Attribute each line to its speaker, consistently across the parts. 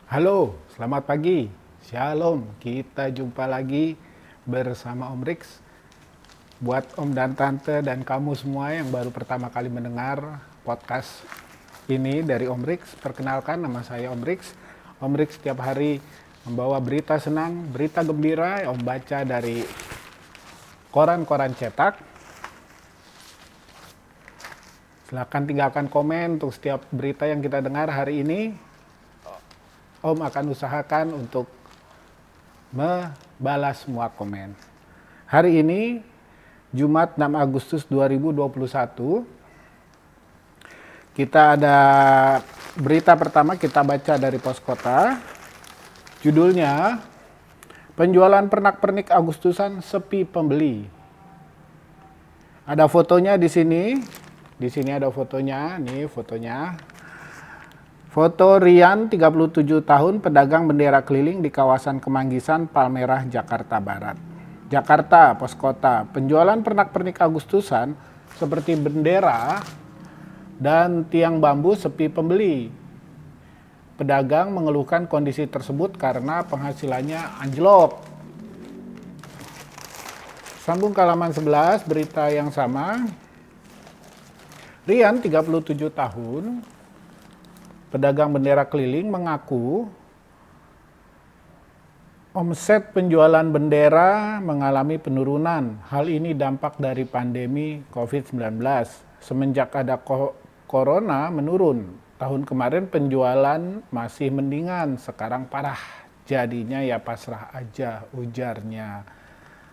Speaker 1: Halo, selamat pagi. Shalom, kita jumpa lagi bersama Om Rix. Buat Om dan Tante dan kamu semua yang baru pertama kali mendengar podcast ini dari Om Rix, perkenalkan nama saya Om Rix. Om Rix setiap hari membawa berita senang, berita gembira, Om baca dari koran-koran cetak. Silahkan tinggalkan komen untuk setiap berita yang kita dengar hari ini. Om akan usahakan untuk membalas semua komen. Hari ini, Jumat 6 Agustus 2021, kita ada berita pertama kita baca dari Pos Kota. Judulnya, penjualan pernak-pernik Agustusan sepi pembeli. Ada fotonya di sini. Di sini ada fotonya, nih fotonya. Foto Rian, 37 tahun, pedagang bendera keliling di kawasan Kemanggisan, Palmerah, Jakarta Barat. Jakarta, Pos Kota, penjualan pernak-pernik Agustusan seperti bendera dan tiang bambu sepi pembeli. Pedagang mengeluhkan kondisi tersebut karena penghasilannya anjlok. Sambung ke halaman 11, berita yang sama. Rian, 37 tahun, pedagang bendera keliling mengaku omset penjualan bendera mengalami penurunan. Hal ini dampak dari pandemi COVID-19. Semenjak ada corona menurun. Tahun kemarin penjualan masih mendingan, sekarang parah. Jadinya ya pasrah aja, ujarnya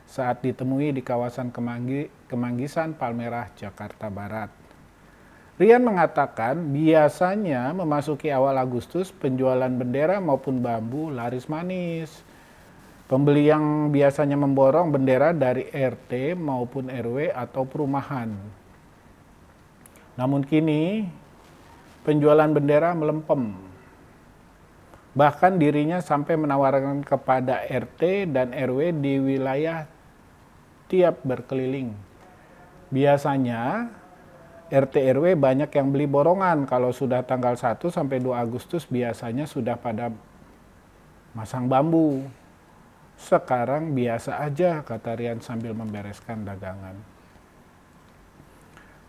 Speaker 1: saat ditemui di kawasan Kemanggisan, Palmerah, Jakarta Barat. Rian mengatakan biasanya memasuki awal Agustus penjualan bendera maupun bambu laris manis. Pembeli yang biasanya memborong bendera dari RT maupun RW atau perumahan. Namun kini penjualan bendera melempem. Bahkan dirinya sampai menawarkan kepada RT dan RW di wilayah tiap berkeliling. Biasanya RT RW banyak yang beli borongan. Kalau sudah tanggal 1 sampai 2 Agustus biasanya sudah pada masang bambu. Sekarang biasa aja, kata Rian sambil membereskan dagangan.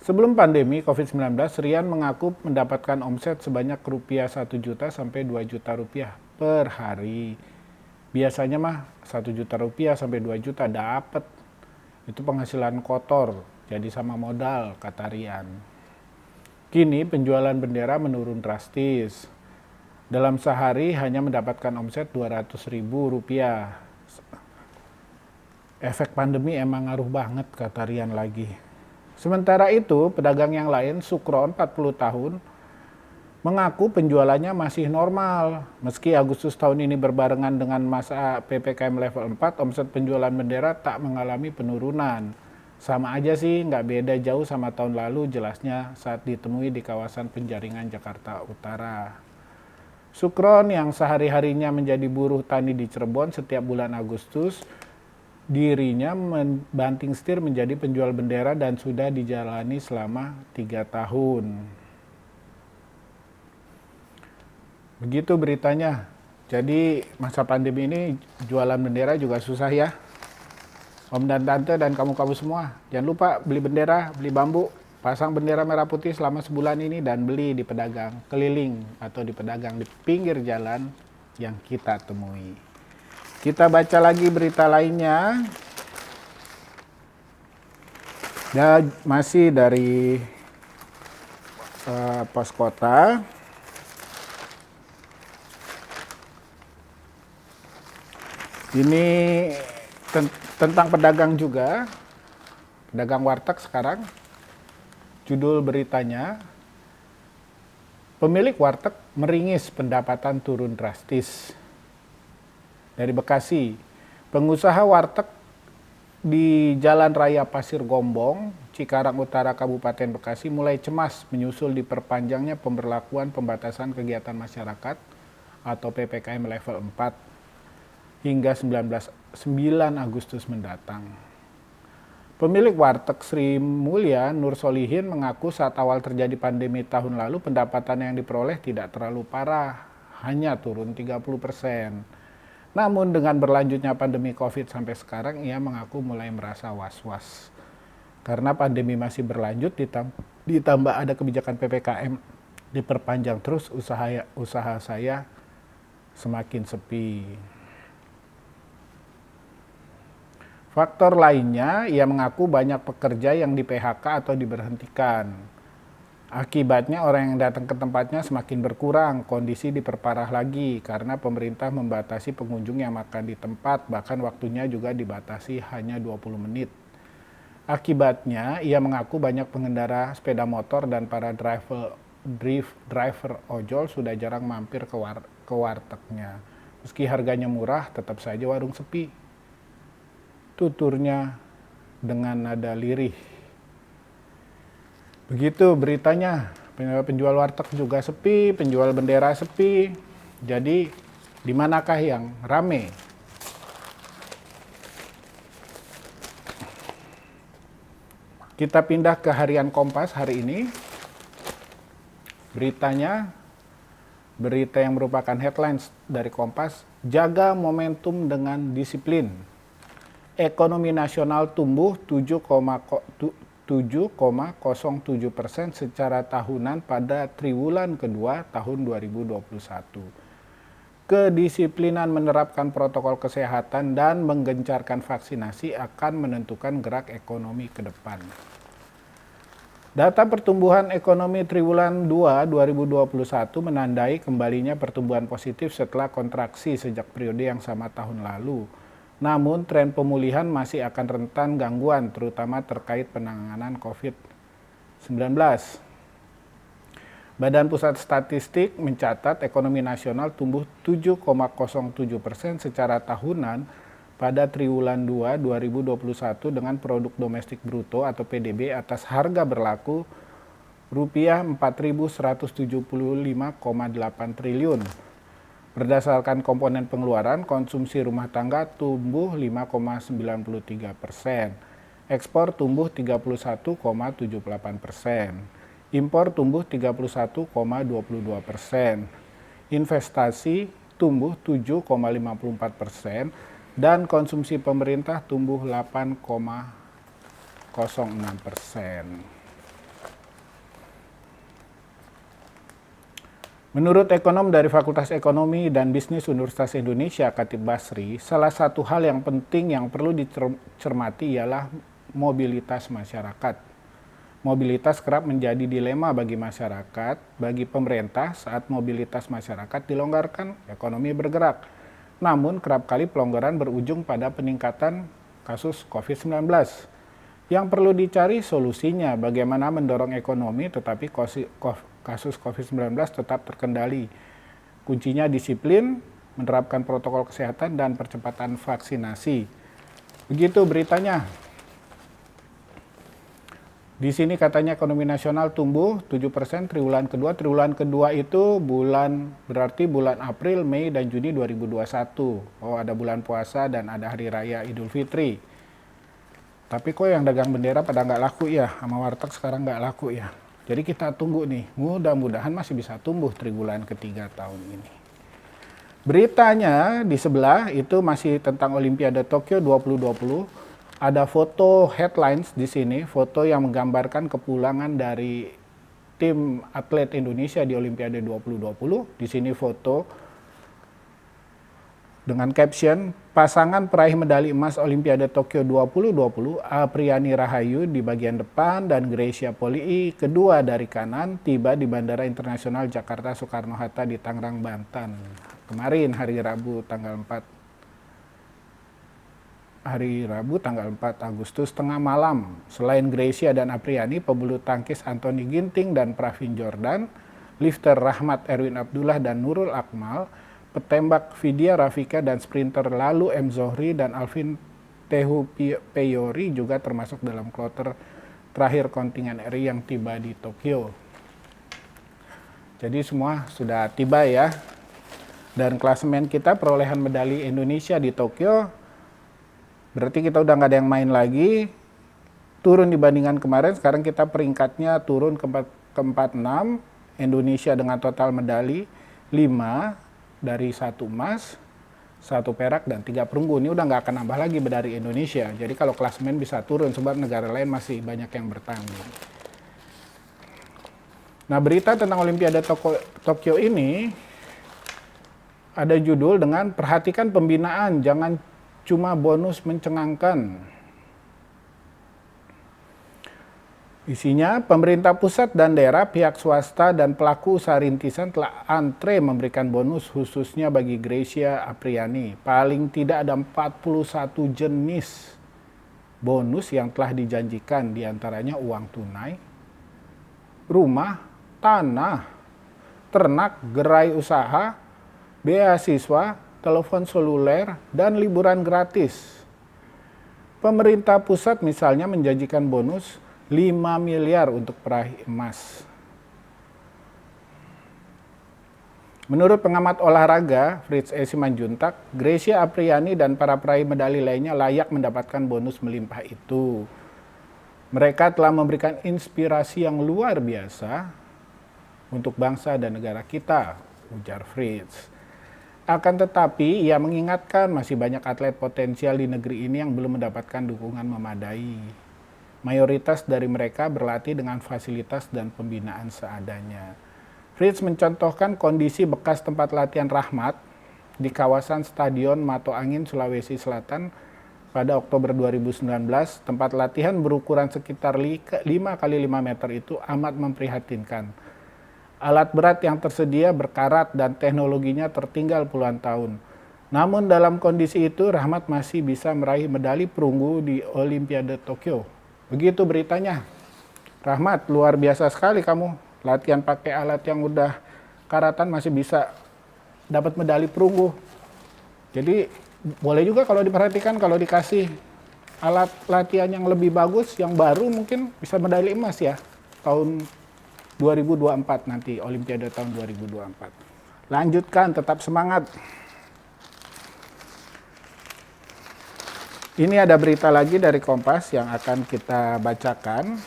Speaker 1: Sebelum pandemi COVID-19, Rian mengaku mendapatkan omset sebanyak rupiah 1 juta sampai 2 juta rupiah per hari. Biasanya mah 1 juta rupiah sampai 2 juta dapat. Itu penghasilan kotor. Jadi sama modal, kata Rian. Kini penjualan bendera menurun drastis. Dalam sehari hanya mendapatkan omset Rp200.000. Efek pandemi emang ngaruh banget, kata Rian lagi. Sementara itu, pedagang yang lain, Sukron, 40 tahun, mengaku penjualannya masih normal. Meski Agustus tahun ini berbarengan dengan masa PPKM level 4, omset penjualan bendera tak mengalami penurunan. Sama aja sih, nggak beda jauh sama tahun lalu, jelasnya saat ditemui di kawasan Penjaringan, Jakarta Utara. Sukron yang sehari-harinya menjadi buruh tani di Cirebon setiap bulan Agustus, dirinya membanting setir menjadi penjual bendera dan sudah dijalani selama 3 tahun. Begitu beritanya. Jadi masa pandemi ini jualan bendera juga susah ya. Om dan Tante dan kamu-kamu semua, jangan lupa beli bendera, beli bambu, pasang bendera merah putih selama sebulan ini dan beli di pedagang keliling atau di pedagang di pinggir jalan yang kita temui. Kita baca lagi berita lainnya. Dan masih dari Pos Kota. Ini tentang pedagang juga, pedagang warteg sekarang. Judul beritanya, pemilik warteg meringis pendapatan turun drastis. Dari Bekasi, pengusaha warteg di Jalan Raya Pasir Gombong, Cikarang Utara, Kabupaten Bekasi mulai cemas menyusul diperpanjangnya pemberlakuan pembatasan kegiatan masyarakat atau PPKM level 4 hingga 9 Agustus mendatang. Pemilik warteg Sri Mulya Nur Solihin mengaku saat awal terjadi pandemi tahun lalu pendapatan yang diperoleh tidak terlalu parah. hanya turun 30%. Namun dengan berlanjutnya pandemi COVID sampai sekarang, ia mengaku mulai merasa was-was. Karena pandemi masih berlanjut, ditambah ada kebijakan PPKM diperpanjang terus, usaha saya semakin sepi. Faktor lainnya, ia mengaku banyak pekerja yang di PHK atau diberhentikan. Akibatnya orang yang datang ke tempatnya semakin berkurang, kondisi diperparah lagi karena pemerintah membatasi pengunjung yang makan di tempat, bahkan waktunya juga dibatasi hanya 20 menit. Akibatnya, ia mengaku banyak pengendara sepeda motor dan para driver ojol sudah jarang mampir ke wartegnya. Meski harganya murah, tetap saja warung sepi. Tuturnya dengan nada lirih. Begitu beritanya, penjual warteg juga sepi, penjual bendera sepi. Jadi, di manakah yang rame? Kita pindah ke harian Kompas hari ini. Beritanya, berita yang merupakan headlines dari Kompas, jaga momentum dengan disiplin. Ekonomi nasional tumbuh 7,07% secara tahunan pada triwulan kedua tahun 2021. Kedisiplinan menerapkan protokol kesehatan dan menggencarkan vaksinasi akan menentukan gerak ekonomi ke depan. Data pertumbuhan ekonomi triwulan 2 2021 menandai kembalinya pertumbuhan positif setelah kontraksi sejak periode yang sama tahun lalu. Namun, tren pemulihan masih akan rentan gangguan, terutama terkait penanganan COVID-19. Badan Pusat Statistik mencatat ekonomi nasional tumbuh 7,07% secara tahunan pada triwulan 2 2021 dengan produk domestik bruto atau PDB atas harga berlaku rupiah 4.175,8 triliun. Berdasarkan komponen pengeluaran, konsumsi rumah tangga tumbuh 5,93%, ekspor tumbuh 31,78%, impor tumbuh 31,22%, investasi tumbuh 7,54%, dan konsumsi pemerintah tumbuh 8,06%. Menurut ekonom dari Fakultas Ekonomi dan Bisnis Universitas Indonesia, Khatib Basri, salah satu hal yang penting yang perlu dicermati ialah mobilitas masyarakat. Mobilitas kerap menjadi dilema bagi masyarakat, bagi pemerintah saat mobilitas masyarakat dilonggarkan, ekonomi bergerak. Namun kerap kali pelonggaran berujung pada peningkatan kasus COVID-19. Yang perlu dicari solusinya bagaimana mendorong ekonomi tetapi kasus COVID-19 tetap terkendali. Kuncinya disiplin, menerapkan protokol kesehatan, dan percepatan vaksinasi. Begitu beritanya. Di sini katanya ekonomi nasional tumbuh 7% triwulan kedua. Triwulan kedua itu berarti bulan April, Mei, dan Juni 2021. Oh, ada bulan puasa dan ada hari raya Idul Fitri. Tapi kok yang dagang bendera pada nggak laku ya, sama warteg sekarang nggak laku ya. Jadi kita tunggu nih, mudah-mudahan masih bisa tumbuh triwulan ketiga tahun ini. Beritanya di sebelah itu masih tentang Olimpiade Tokyo 2020. Ada foto headlines di sini, foto yang menggambarkan kepulangan dari tim atlet Indonesia di Olimpiade 2020. Di sini foto dengan caption, pasangan peraih medali emas Olimpiade Tokyo 2020, Apriani Rahayu di bagian depan dan Gracia Polii kedua dari kanan tiba di Bandara Internasional Jakarta Soekarno-Hatta di Tangerang, Banten. Kemarin hari Rabu tanggal 4 Agustus tengah malam. Selain Gracia dan Apriani, pebulu tangkis Anthony Ginting dan Pravin Jordan, lifter Rahmat Erwin Abdullah dan Nurul Akmal, petembak Vidya Rafika dan sprinter Lalu M. Zohri dan Alvin Tehu Peyori juga termasuk dalam kloter terakhir kontingen RI yang tiba di Tokyo. Jadi semua sudah tiba ya. Dan klasemen kita perolehan medali Indonesia di Tokyo, berarti kita udah nggak ada yang main lagi. Turun dibandingkan kemarin, sekarang kita peringkatnya turun ke 46. Indonesia dengan total medali 5. dari 1 emas, 1 perak, dan 3 perunggu. Ini udah nggak akan nambah lagi dari Indonesia. Jadi kalau klasemen bisa turun sebab negara lain masih banyak yang bertanding. Nah, berita tentang Olimpiade Tokyo ini ada judul dengan perhatikan pembinaan, jangan cuma bonus mencengangkan. Isinya, pemerintah pusat dan daerah, pihak swasta, dan pelaku usaha rintisan telah antre memberikan bonus khususnya bagi Greysia Apriani. Paling tidak ada 41 jenis bonus yang telah dijanjikan, diantaranya uang tunai, rumah, tanah, ternak, gerai usaha, beasiswa, telepon seluler, dan liburan gratis. Pemerintah pusat misalnya menjanjikan bonus 5 miliar untuk peraih emas. Menurut pengamat olahraga Fritz E. Simanjuntak, Greysia Apriani dan para peraih medali lainnya layak mendapatkan bonus melimpah itu. Mereka telah memberikan inspirasi yang luar biasa untuk bangsa dan negara kita, ujar Fritz. Akan tetapi, ia mengingatkan masih banyak atlet potensial di negeri ini yang belum mendapatkan dukungan memadai. Mayoritas dari mereka berlatih dengan fasilitas dan pembinaan seadanya. Fritz mencontohkan kondisi bekas tempat latihan Rahmat di kawasan Stadion Mato Angin, Sulawesi Selatan pada Oktober 2019. Tempat latihan berukuran sekitar 5 kali 5 meter itu amat memprihatinkan. Alat berat yang tersedia berkarat dan teknologinya tertinggal puluhan tahun. Namun dalam kondisi itu Rahmat masih bisa meraih medali perunggu di Olimpiade Tokyo. Begitu beritanya. Rahmat, luar biasa sekali kamu. Latihan pakai alat yang udah karatan masih bisa dapat medali perunggu. Jadi boleh juga kalau diperhatikan, kalau dikasih alat latihan yang lebih bagus, yang baru mungkin bisa medali emas ya. Tahun 2024 nanti, Olimpiade tahun 2024. Lanjutkan, tetap semangat. Ini ada berita lagi dari Kompas yang akan kita bacakan,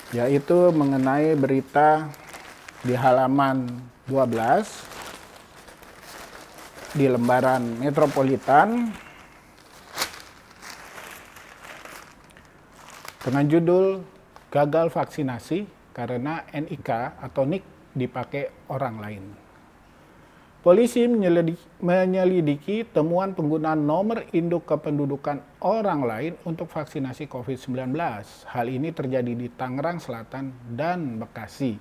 Speaker 1: yaitu mengenai berita di halaman 12 di lembaran Metropolitan dengan judul Gagal Vaksinasi Karena NIK atau NIK Dipakai Orang Lain. Polisi menyelidiki temuan penggunaan nomor induk kependudukan orang lain untuk vaksinasi COVID-19. Hal ini terjadi di Tangerang Selatan dan Bekasi.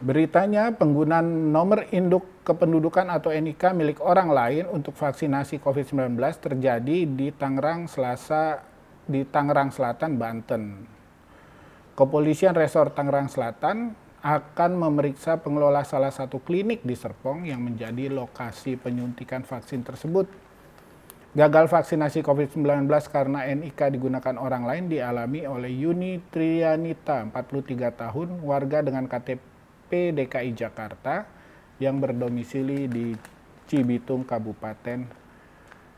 Speaker 1: Beritanya, penggunaan nomor induk kependudukan atau NIK milik orang lain untuk vaksinasi COVID-19 terjadi di Tangerang Selatan, Banten. Kepolisian Resor Tangerang Selatan akan memeriksa pengelola salah satu klinik di Serpong yang menjadi lokasi penyuntikan vaksin tersebut. Gagal vaksinasi COVID-19 karena NIK digunakan orang lain dialami oleh Yuni Trianita, 43 tahun, warga dengan KTP DKI Jakarta yang berdomisili di Cibitung, Kabupaten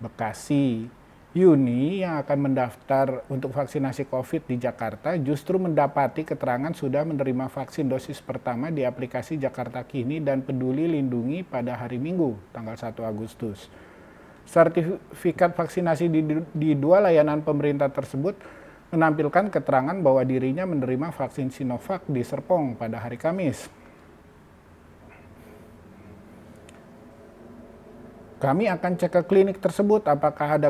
Speaker 1: Bekasi. Yuni yang akan mendaftar untuk vaksinasi COVID di Jakarta justru mendapati keterangan sudah menerima vaksin dosis pertama di aplikasi Jakarta Kini dan Peduli Lindungi pada hari Minggu, tanggal 1 Agustus. Sertifikat vaksinasi di 2 layanan pemerintah tersebut menampilkan keterangan bahwa dirinya menerima vaksin Sinovac di Serpong pada hari Kamis. Kami akan cek ke klinik tersebut apakah ada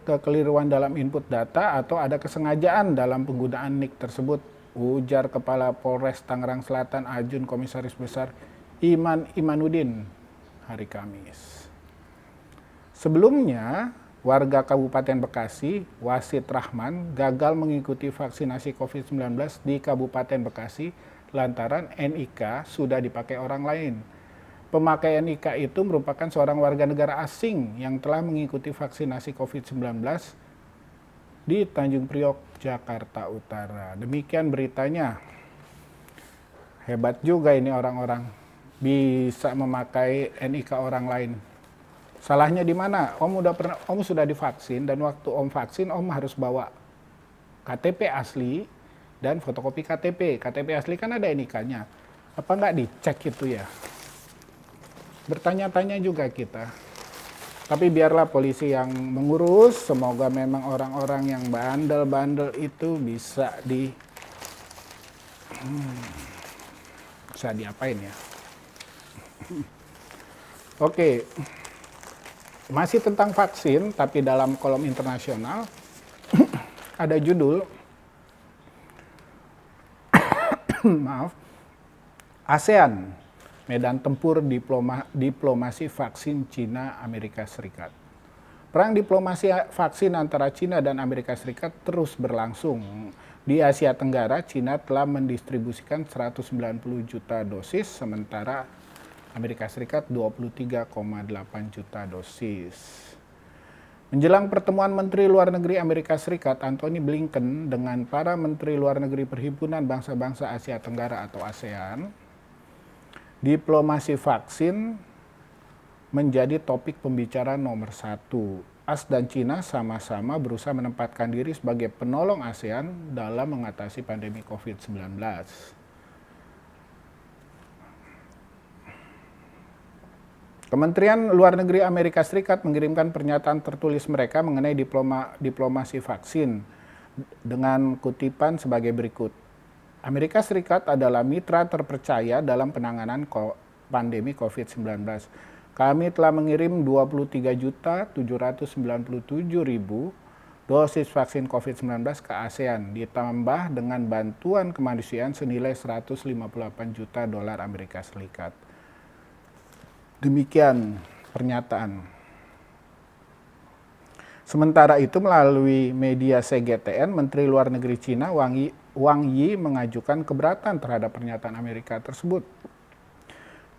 Speaker 1: kekeliruan dalam input data atau ada kesengajaan dalam penggunaan NIK tersebut, ujar Kepala Polres Tangerang Selatan Ajun Komisaris Besar Iman Imanuddin hari Kamis. Sebelumnya, warga Kabupaten Bekasi, Wasid Rahman, gagal mengikuti vaksinasi COVID-19 di Kabupaten Bekasi lantaran NIK sudah dipakai orang lain. Pemakai NIK itu merupakan seorang warga negara asing yang telah mengikuti vaksinasi COVID-19 di Tanjung Priok, Jakarta Utara. Demikian beritanya. Hebat juga ini orang-orang bisa memakai NIK orang lain. Salahnya di mana? Om sudah divaksin dan waktu Om vaksin Om harus bawa KTP asli dan fotokopi KTP. KTP asli kan ada NIK-nya. Apa nggak dicek itu ya? Bertanya-tanya juga kita. Tapi biarlah polisi yang mengurus, semoga memang orang-orang yang bandel-bandel itu bisa bisa diapain ya. Oke, masih tentang vaksin, tapi dalam kolom internasional ada judul, maaf, ASEAN, medan tempur diplomasi vaksin Cina Amerika Serikat. Perang diplomasi vaksin antara Cina dan Amerika Serikat terus berlangsung. Di Asia Tenggara, Cina telah mendistribusikan 190 juta dosis, sementara Amerika Serikat 23,8 juta dosis. Menjelang pertemuan Menteri Luar Negeri Amerika Serikat, Antony Blinken, dengan para Menteri Luar Negeri Perhimpunan Bangsa-Bangsa Asia Tenggara atau ASEAN, diplomasi vaksin menjadi topik pembicaraan nomor satu. AS dan Cina sama-sama berusaha menempatkan diri sebagai penolong ASEAN dalam mengatasi pandemi COVID-19. Kementerian Luar Negeri Amerika Serikat mengirimkan pernyataan tertulis mereka mengenai diplomasi vaksin dengan kutipan sebagai berikut. Amerika Serikat adalah mitra terpercaya dalam penanganan pandemi COVID-19. Kami telah mengirim 23.797.000 dosis vaksin COVID-19 ke ASEAN, ditambah dengan bantuan kemanusiaan senilai 158 juta dolar Amerika Serikat. Demikian pernyataan. Sementara itu melalui media CGTN, Menteri Luar Negeri Cina Wang Yi mengajukan keberatan terhadap pernyataan Amerika tersebut.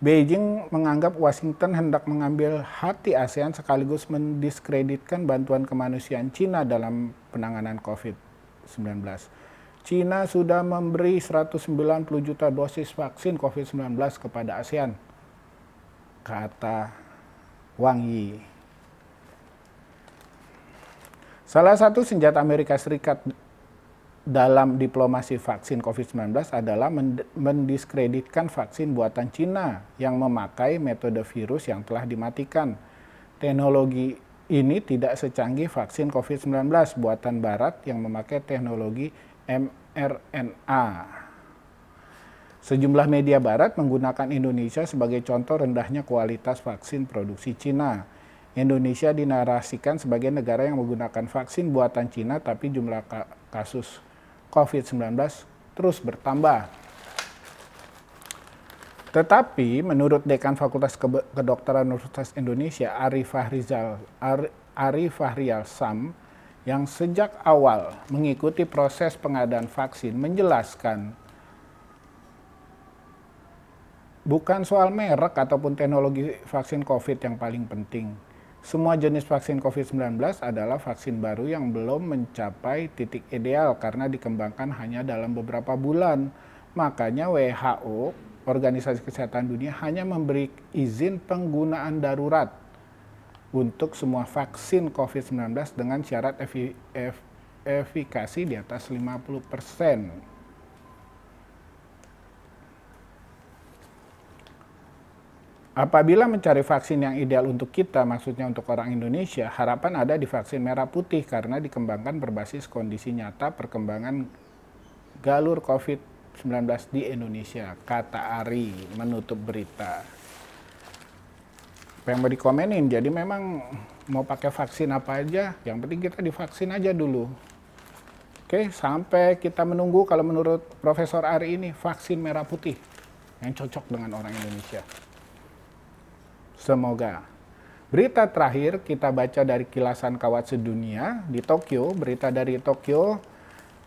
Speaker 1: Beijing menganggap Washington hendak mengambil hati ASEAN sekaligus mendiskreditkan bantuan kemanusiaan Cina dalam penanganan COVID-19. Cina sudah memberi 190 juta dosis vaksin COVID-19 kepada ASEAN, kata Wang Yi. Salah satu senjata Amerika Serikat dalam diplomasi vaksin COVID-19 adalah mendiskreditkan vaksin buatan Cina yang memakai metode virus yang telah dimatikan. Teknologi ini tidak secanggih vaksin COVID-19 buatan Barat yang memakai teknologi mRNA. Sejumlah media Barat menggunakan Indonesia sebagai contoh rendahnya kualitas vaksin produksi Cina. Indonesia dinarasikan sebagai negara yang menggunakan vaksin buatan Cina, tapi jumlah kasus COVID-19 terus bertambah. Tetapi menurut Dekan Fakultas Kedokteran Universitas Indonesia, Ari Fahrial Sam, yang sejak awal mengikuti proses pengadaan vaksin, menjelaskan bukan soal merek ataupun teknologi vaksin COVID yang paling penting. Semua jenis vaksin COVID-19 adalah vaksin baru yang belum mencapai titik ideal karena dikembangkan hanya dalam beberapa bulan. Makanya WHO, Organisasi Kesehatan Dunia, hanya memberi izin penggunaan darurat untuk semua vaksin COVID-19 dengan syarat efikasi di atas 50%. Apabila mencari vaksin yang ideal untuk kita, maksudnya untuk orang Indonesia, harapan ada di vaksin merah putih karena dikembangkan berbasis kondisi nyata perkembangan galur COVID-19 di Indonesia, kata Ari menutup berita. Apa yang mau dikomenin, jadi memang mau pakai vaksin apa aja, yang penting kita divaksin aja dulu. Oke, sampai kita menunggu kalau menurut Profesor Ari ini vaksin merah putih yang cocok dengan orang Indonesia. Semoga. Berita terakhir kita baca dari kilasan kawat sedunia di Tokyo. Berita dari Tokyo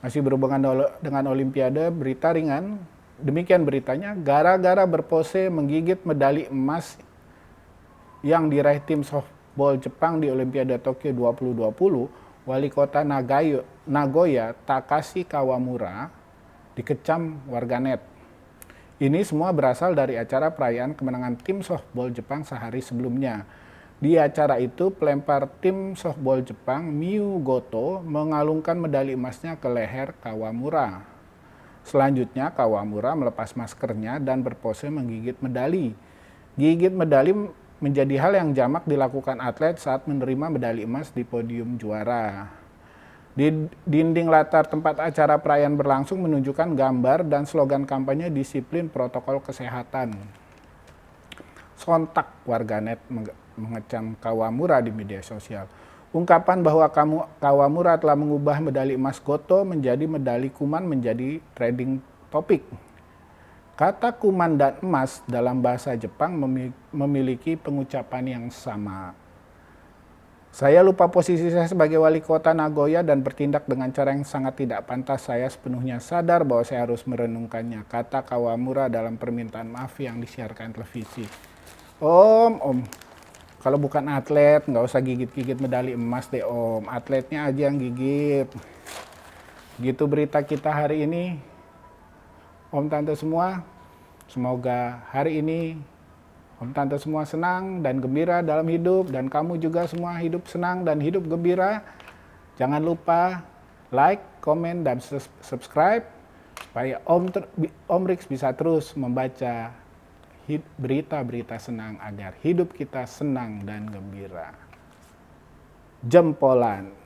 Speaker 1: masih berhubungan dengan Olimpiade, berita ringan. Demikian beritanya, gara-gara berpose menggigit medali emas yang diraih tim softball Jepang di Olimpiade Tokyo 2020, wali kota Nagoya Takashi Kawamura dikecam warganet. Ini semua berasal dari acara perayaan kemenangan tim softball Jepang sehari sebelumnya. Di acara itu, pelempar tim softball Jepang, Miyu Goto, mengalungkan medali emasnya ke leher Kawamura. Selanjutnya, Kawamura melepas maskernya dan berpose menggigit medali. Gigit medali menjadi hal yang jamak dilakukan atlet saat menerima medali emas di podium juara. Di dinding latar tempat acara perayaan berlangsung menunjukkan gambar dan slogan kampanye disiplin protokol kesehatan. Sontak warganet mengecam Kawamura di media sosial. Ungkapan bahwa Kawamura telah mengubah medali emas Goto menjadi medali kuman menjadi trending topik. Kata kuman dan emas dalam bahasa Jepang memiliki pengucapan yang sama. Saya lupa posisi saya sebagai wali kota Nagoya dan bertindak dengan cara yang sangat tidak pantas. Saya sepenuhnya sadar bahwa saya harus merenungkannya, kata Kawamura dalam permintaan maaf yang disiarkan televisi. Om, kalau bukan atlet nggak usah gigit-gigit medali emas deh Om, atletnya aja yang gigit. Gitu berita kita hari ini. Om Tante semua, semoga hari ini Om Tante semua senang dan gembira dalam hidup, dan kamu juga semua hidup senang dan hidup gembira. Jangan lupa like, komen, dan subscribe supaya Om Rix bisa terus membaca berita-berita senang agar hidup kita senang dan gembira. Jempolan.